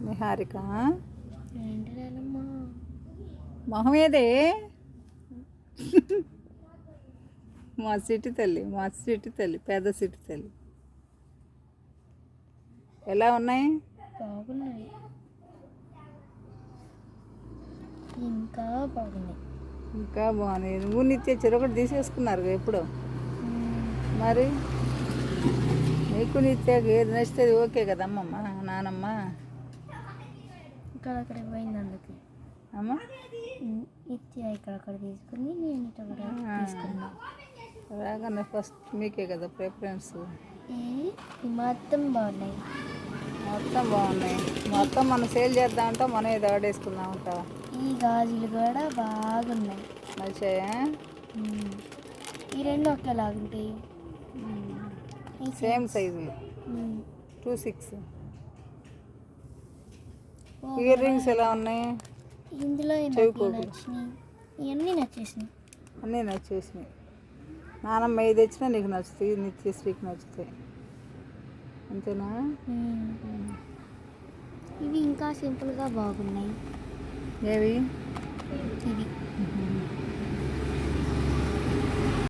నిహారిక ఏంటి నానమ్మా మొహం ఏదే మా సిటీ తల్లి, మా సిటీ తల్లి, పెద్ద సిటీ తల్లి. ఎలా ఉన్నాయి? బాగున్నాయి, ఇంకా బాగున్నాయి. ఇంకా బాగున్నాయి. నువ్వు నిత్య చెరొకటి తీసేసుకున్నారు ఎప్పుడు మరి. నీకు నిత్యకి ఏది నచ్చితే ఓకే కదా అమ్మమ్మ నానమ్మ. ఇక్కడక్కడ పోయింది అందుకే అమ్మ. నిత్య ఇక్కడక్కడ తీసుకుని నేను ఇట్లా కూడా తీసుకున్నా. రాగానే ఫస్ట్ మీకే కదా ప్రిఫరెన్స్. మొత్తం బాగున్నాయి, మొత్తం బాగున్నాయి. మొత్తం మనం సేల్ చేద్దామంటా, మనం ఏదో ఆడేసుకుందాం ఉంటావా? ఈ గాజులు కూడా బాగున్నాయి. నచ్చాయా? ఈ రెండు ఒకేలాగుంటాయి, సేమ్ సైజులు 2, 6. ఇయర్ రింగ్స్ ఎలా ఉన్నాయి? ఇందులో నచ్చినాయి, ఇవన్నీ నచ్చేసినాయి. అన్నీ నచ్చేసినాయి. నానమ్మ ఏది తెచ్చినా నీకు నచ్చుతాయి, నిత్యశ్రీకి నచ్చుతాయి, అంతేనా? ఇవి ఇంకా సింపుల్గా బాగున్నాయి. ఏవి? ఇవి